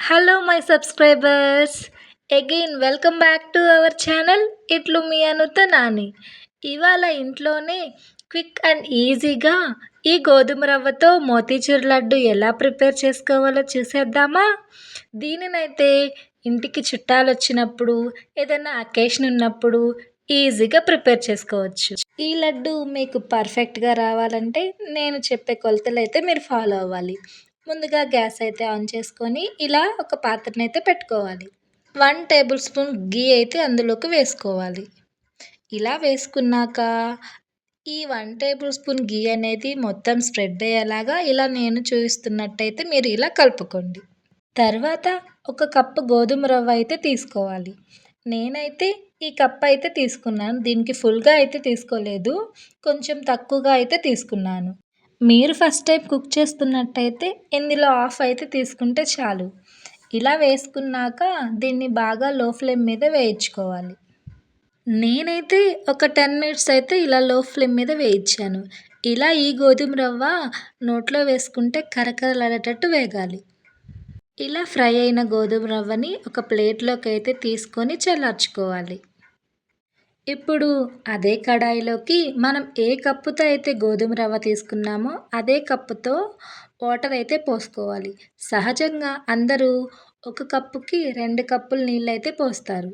Hello my subscribers, again welcome back to our channel ఇట్లు మీ అనుత నాని. ఇవాళ ఇంట్లోనే క్విక్ అండ్ ఈజీగా ఈ గోధుమ రవ్వతో మోతీచూర్ లడ్డు ఎలా ప్రిపేర్ చేసుకోవాలో చూసేద్దామా. దీనినైతే ఇంటికి చుట్టాలు వచ్చినప్పుడు, ఏదైనా అకేషన్ ఉన్నప్పుడు ఈజీగా ప్రిపేర్ చేసుకోవచ్చు. ఈ లడ్డు మీకు పర్ఫెక్ట్గా రావాలంటే నేను చెప్పే కొలతలు అయితే మీరు ఫాలో అవ్వాలి. ముందుగా గ్యాస్ అయితే ఆన్ చేసుకొని ఇలా ఒక పాత్రను అయితే పెట్టుకోవాలి. 1 టేబుల్ స్పూన్ గీ అయితే అందులోకి వేసుకోవాలి. ఇలా వేసుకున్నాక ఈ 1 టేబుల్ స్పూన్ గీ అనేది మొత్తం స్ప్రెడ్ అయ్యేలాగా ఇలా నేను చూపిస్తున్నట్టయితే మీరు ఇలా కలుపుకోండి. తర్వాత ఒక కప్పు గోధుమ రవ్వ అయితే తీసుకోవాలి. నేనైతే ఈ కప్ అయితే తీసుకున్నాను. దీనికి ఫుల్గా అయితే తీసుకోలేదు, కొంచెం తక్కువగా అయితే తీసుకున్నాను. మీరు ఫస్ట్ టైం కుక్ చేస్తున్నట్టయితే ఇందులో హాఫ్ అయితే తీసుకుంటే చాలు. ఇలా వేసుకున్నాక దీన్ని బాగా లో ఫ్లేమ్ మీద వేయించుకోవాలి. నేనైతే ఒక 10 మినిట్స్ అయితే ఇలా లో ఫ్లేమ్ మీద వేయించాను. ఇలా ఈ గోధుమ రవ్వ నోట్లో వేసుకుంటే కరకరలాడేటట్టు వేగాలి. ఇలా ఫ్రై అయిన గోధుమ రవ్వని ఒక ప్లేట్లోకి అయితే తీసుకొని చల్లార్చుకోవాలి. ఇప్పుడు అదే కడాయిలోకి మనం ఏ కప్పుతో అయితే గోధుమ రవ్వ తీసుకున్నామో అదే కప్పుతో వాటర్ అయితే పోసుకోవాలి. సహజంగా అందరూ ఒక కప్పుకి 2 కప్పులు నీళ్ళు అయితే పోస్తారు.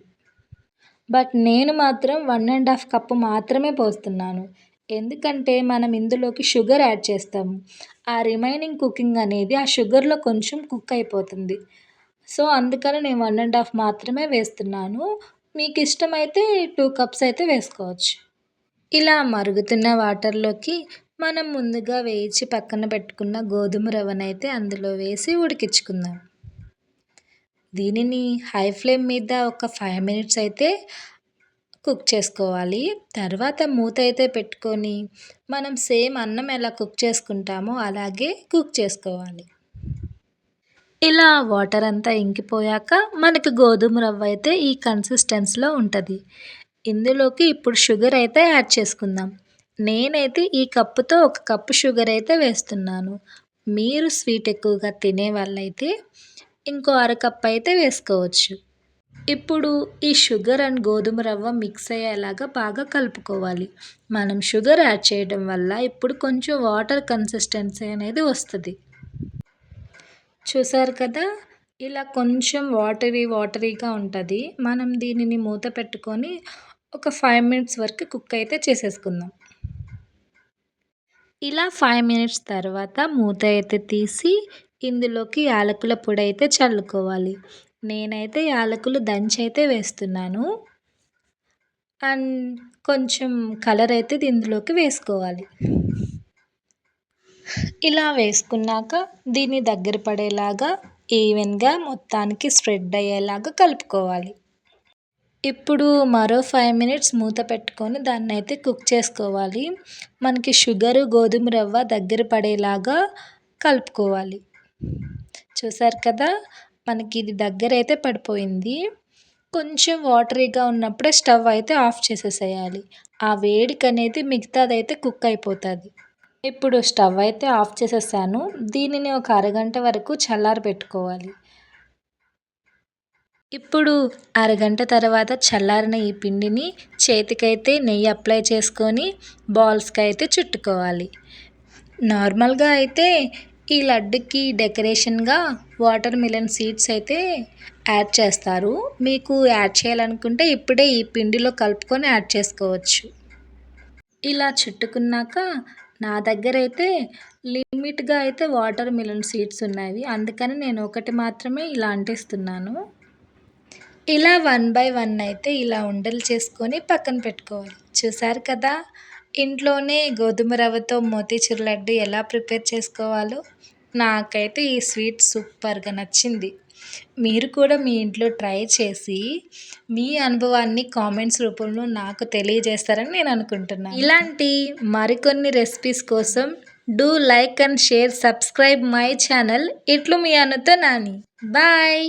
బట్ నేను మాత్రం 1.5 కప్పు మాత్రమే పోస్తున్నాను. ఎందుకంటే మనం ఇందులోకి షుగర్ యాడ్ చేస్తాము. ఆ రిమైనింగ్ కుకింగ్ అనేది ఆ షుగర్లో కొంచెం కుక్ అయిపోతుంది. సో అందుకని నేను 1.5 మాత్రమే వేస్తున్నాను. మీకు ఇష్టమైతే 2 కప్స్ అయితే వేసుకోవచ్చు. ఇలా మరుగుతున్న వాటర్లోకి మనం ముందుగా వేయించి పక్కన పెట్టుకున్న గోధుమ రవ్వనైతే అందులో వేసి ఉడికించుకుందాం. దీనిని హై ఫ్లేమ్ మీద ఒక 5 మినిట్స్ అయితే కుక్ చేసుకోవాలి. తర్వాత మూత అయితే పెట్టుకొని మనం సేమ్ అన్నం ఎలా కుక్ చేసుకుంటామో అలాగే కుక్ చేసుకోవాలి. ఇలా వాటర్ అంతా ఇంకిపోయాక మనకు గోధుమ రవ్వ అయితే ఈ కన్సిస్టెన్సీలో ఉంటుంది. ఇందులోకి ఇప్పుడు షుగర్ అయితే యాడ్ చేసుకుందాం. నేనైతే ఈ కప్పుతో ఒక కప్పు షుగర్ అయితే వేస్తున్నాను. మీరు స్వీట్ ఎక్కువగా తినే వాళ్ళైతే ఇంకో అరకప్పు అయితే వేసుకోవచ్చు. ఇప్పుడు ఈ షుగర్ అండ్ గోధుమ రవ్వ మిక్స్ అయ్యేలాగా బాగా కలుపుకోవాలి. మనం షుగర్ యాడ్ చేయడం వల్ల ఇప్పుడు కొంచెం వాటర్ కన్సిస్టెన్సీ అనేది వస్తుంది. చూసారు కదా, ఇలా కొంచెం వాటరీగా ఉంటుంది. మనం దీనిని మూత పెట్టుకొని ఒక 5 మినిట్స్ వరకు కుక్ అయితే చేసేసుకుందాం. ఇలా 5 మినిట్స్ తర్వాత మూత అయితే తీసి ఇందులోకి యాలకుల పొడి అయితే చల్లుకోవాలి. నేనైతే యాలకులు దంచి అయితే వేస్తున్నాను. అండ్ కొంచెం కలర్ అయితే ఇందులోకి వేసుకోవాలి. ఇలా వేసుకున్నాక దీన్ని దగ్గర పడేలాగా ఈవెన్గా మొత్తానికి స్ప్రెడ్ అయ్యేలాగా కలుపుకోవాలి. ఇప్పుడు మరో 5 మినిట్స్ మూత పెట్టుకొని దాన్ని అయితే కుక్ చేసుకోవాలి. మనకి షుగరు గోధుమ రవ్వ దగ్గర పడేలాగా కలుపుకోవాలి. చూసారు కదా, మనకి ఇది దగ్గర అయితే పడిపోయింది. కొంచెం వాటరీగా ఉన్నప్పుడే స్టవ్ అయితే ఆఫ్ చేసేసేయాలి. ఆ వేడికి అనేది మిగతాదైతే కుక్ అయిపోతుంది. ఇప్పుడు స్టవ్ అయితే ఆఫ్ చేసేసాను. దీనిని ఒక అరగంట వరకు చల్లారబెట్టుకోవాలి. ఇప్పుడు అరగంట తర్వాత చల్లారిన ఈ పిండిని చేతికైతే నెయ్యి అప్లై చేసుకొని బాల్స్కి అయితే చుట్టుకోవాలి. నార్మల్గా అయితే ఈ లడ్డుకి డెకరేషన్గా వాటర్ మిలన్ సీడ్స్ అయితే యాడ్ చేస్తారు. మీకు యాడ్ చేయాలనుకుంటే ఇప్పుడే ఈ పిండిలో కలుపుకొని యాడ్ చేసుకోవచ్చు. ఇలా చుట్టుకున్నాక నా దగ్గర అయితే లిమిట్గా అయితే వాటర్ మిలన్ సీడ్స్ ఉన్నాయి. అందుకని నేను ఒకటి మాత్రమే ఇలా అంటిస్తున్నాను. ఇలా 1 బై 1 అయితే ఇలా ఉండలు చేసుకొని పక్కన పెట్టుకోవాలి. చూసారు కదా, ఇంట్లోనే గోధుమ రవ్వతో మోతీచూర్ లడ్డు ఎలా ప్రిపేర్ చేసుకోవాలో. నాకైతే ఈ స్వీట్ సూపర్గా నచ్చింది. మీరు కూడా మీ ఇంట్లో ట్రై చేసి మీ అనుభవాన్ని కామెంట్స్ రూపంలో నాకు తెలియజేస్తారని నేను అనుకుంటున్నాను. ఇలాంటి మరికొన్ని రెసిపీస్ కోసం do like and share, subscribe my channel ఇట్లు మీ అనుత నాని. బాయ్.